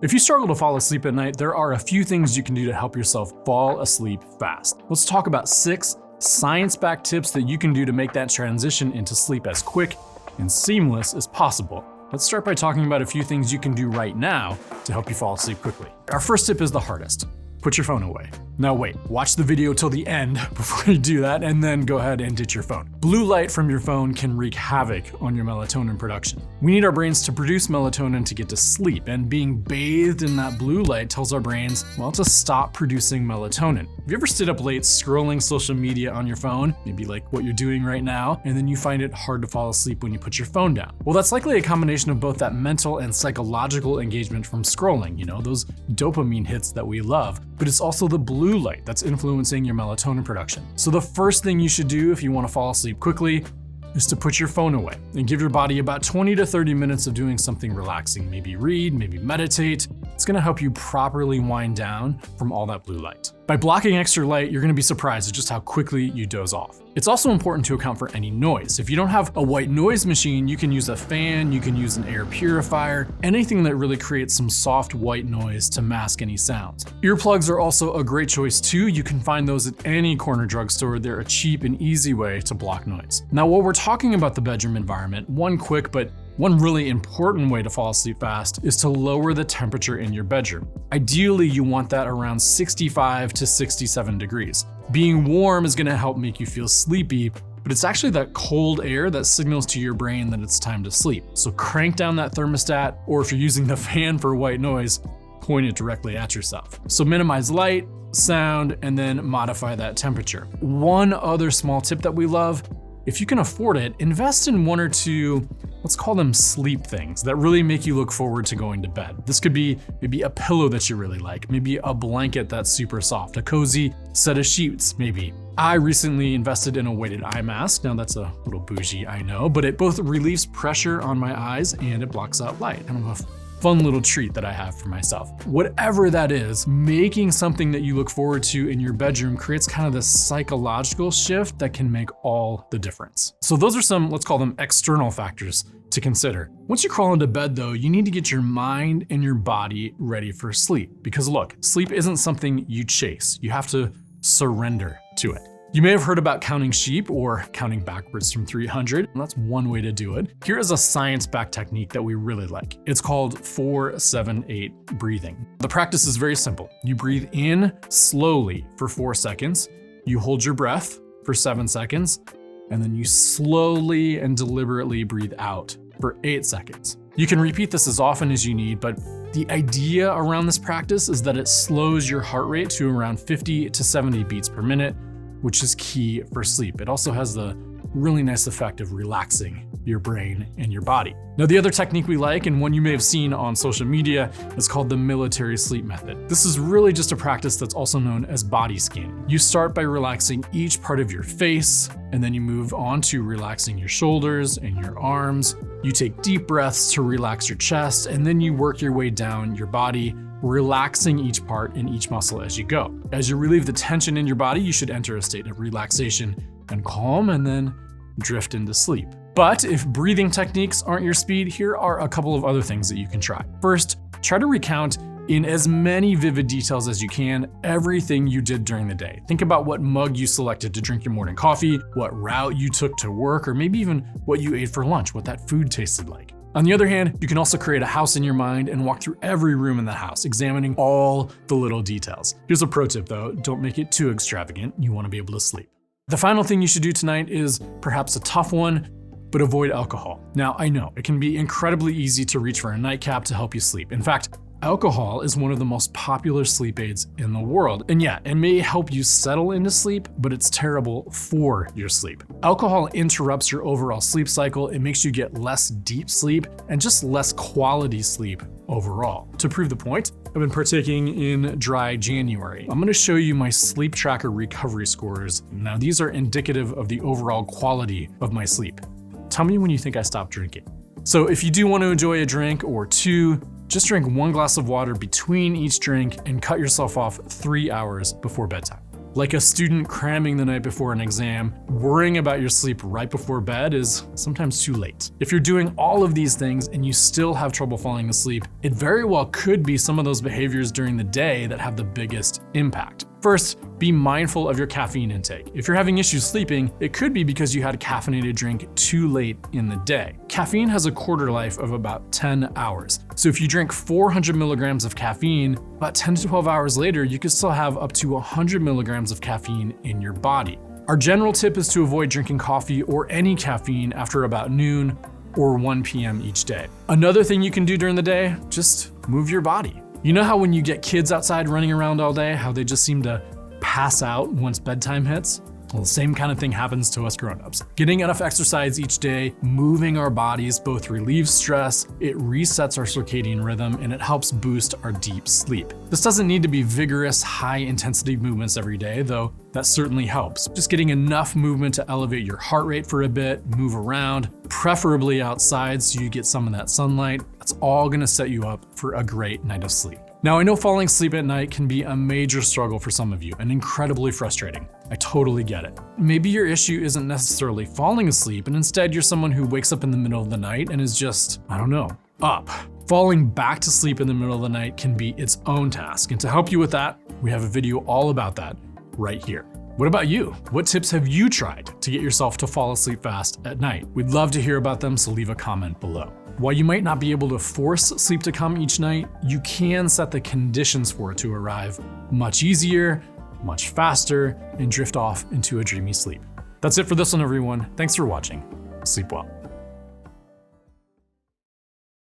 If you struggle to fall asleep at night, there are a few things you can do to help yourself fall asleep fast. Let's talk about 6 science-backed tips that you can do to make that transition into sleep as quick and seamless as possible. Let's start by talking about a few things you can do right now to help you fall asleep quickly. Our first tip is the hardest. Put your phone away. Now wait, watch the video till the end before you do that, and then go ahead and ditch your phone. Blue light from your phone can wreak havoc on your melatonin production. We need our brains to produce melatonin to get to sleep, and being bathed in that blue light tells our brains, well, to stop producing melatonin. Have you ever stayed up late scrolling social media on your phone, maybe like what you're doing right now, and then you find it hard to fall asleep when you put your phone down? Well, that's likely a combination of both that mental and psychological engagement from scrolling, those dopamine hits that we love, but it's also the blue light that's influencing your melatonin production. So the first thing you should do if you want to fall asleep quickly is to put your phone away and give your body about 20 to 30 minutes of doing something relaxing. Maybe read, maybe meditate. It's gonna help you properly wind down from all that blue light. By blocking extra light, you're gonna be surprised at just how quickly you doze off. It's also important to account for any noise. If you don't have a white noise machine, you can use a fan, you can use an air purifier, anything that really creates some soft white noise to mask any sounds. Earplugs are also a great choice too. You can find those at any corner drugstore. They're a cheap and easy way to block noise. Now, while we're talking about the bedroom environment, one really important way to fall asleep fast is to lower the temperature in your bedroom. Ideally, you want that around 65 to 67 degrees. Being warm is gonna help make you feel sleepy, but it's actually that cold air that signals to your brain that it's time to sleep. So crank down that thermostat, or if you're using the fan for white noise, point it directly at yourself. So minimize light, sound, and then modify that temperature. One other small tip that we love: if you can afford it, invest in 1 or 2, let's call them sleep things, that really make you look forward to going to bed. This could be maybe a pillow that you really like, maybe a blanket that's super soft, a cozy set of sheets maybe. I recently invested in a weighted eye mask. Now that's a little bougie, I know, but it both relieves pressure on my eyes and it blocks out light. Kind of a fun little treat that I have for myself. Whatever that is, making something that you look forward to in your bedroom creates kind of this psychological shift that can make all the difference. So those are some, let's call them external factors to consider. Once you crawl into bed though, you need to get your mind and your body ready for sleep. Because look, sleep isn't something you chase. You have to surrender to it. You may have heard about counting sheep or counting backwards from 300, and that's one way to do it. Here is a science-backed technique that we really like. It's called 4-7-8 breathing. The practice is very simple. You breathe in slowly for 4 seconds, you hold your breath for 7 seconds, and then you slowly and deliberately breathe out for 8 seconds. You can repeat this as often as you need, but the idea around this practice is that it slows your heart rate to around 50 to 70 beats per minute, which is key for sleep. It also has the really nice effect of relaxing your brain and your body. Now, the other technique we like, and one you may have seen on social media, is called the military sleep method. This is really just a practice that's also known as body scanning. You start by relaxing each part of your face, and then you move on to relaxing your shoulders and your arms. You take deep breaths to relax your chest, and then you work your way down your body, relaxing each part and each muscle as you go. As you relieve the tension in your body, you should enter a state of relaxation and calm, and then drift into sleep. But if breathing techniques aren't your speed, here are a couple of other things that you can try. First, try to recount in as many vivid details as you can everything you did during the day. Think about what mug you selected to drink your morning coffee, what route you took to work, or maybe even what you ate for lunch, what that food tasted like. On the other hand, you can also create a house in your mind and walk through every room in the house, examining all the little details. Here's a pro tip though, don't make it too extravagant. You want to be able to sleep. The final thing you should do tonight is perhaps a tough one, but avoid alcohol. Now, I know it can be incredibly easy to reach for a nightcap to help you sleep. In fact, alcohol is one of the most popular sleep aids in the world. And yeah, it may help you settle into sleep, but it's terrible for your sleep. Alcohol interrupts your overall sleep cycle. It makes you get less deep sleep and just less quality sleep overall. To prove the point, I've been partaking in dry January. I'm gonna show you my sleep tracker recovery scores. Now, these are indicative of the overall quality of my sleep. Tell me when you think I stopped drinking. So if you do want to enjoy a drink or two, just drink 1 glass of water between each drink and cut yourself off 3 hours before bedtime. Like a student cramming the night before an exam, worrying about your sleep right before bed is sometimes too late. If you're doing all of these things and you still have trouble falling asleep, it very well could be some of those behaviors during the day that have the biggest impact. First, be mindful of your caffeine intake. If you're having issues sleeping, it could be because you had a caffeinated drink too late in the day. Caffeine has a quarter life of about 10 hours. So if you drink 400 milligrams of caffeine, about 10 to 12 hours later, you could still have up to 100 milligrams of caffeine in your body. Our general tip is to avoid drinking coffee or any caffeine after about noon or 1 p.m. each day. Another thing you can do during the day, just move your body. You know how when you get kids outside running around all day, how they just seem to pass out once bedtime hits? Well, the same kind of thing happens to us grown-ups. Getting enough exercise each day, moving our bodies both relieves stress, it resets our circadian rhythm, and it helps boost our deep sleep. This doesn't need to be vigorous, high-intensity movements every day, though that certainly helps. Just getting enough movement to elevate your heart rate for a bit, move around, preferably outside so you get some of that sunlight, that's all gonna set you up for a great night of sleep. Now, I know falling asleep at night can be a major struggle for some of you and incredibly frustrating. I totally get it. Maybe your issue isn't necessarily falling asleep, and instead you're someone who wakes up in the middle of the night and is just, up. Falling back to sleep in the middle of the night can be its own task, and to help you with that, we have a video all about that right here. What about you? What tips have you tried to get yourself to fall asleep fast at night? We'd love to hear about them, so leave a comment below. While you might not be able to force sleep to come each night, you can set the conditions for it to arrive much easier, much faster, and drift off into a dreamy sleep. That's it for this one, everyone. Thanks for watching. Sleep well.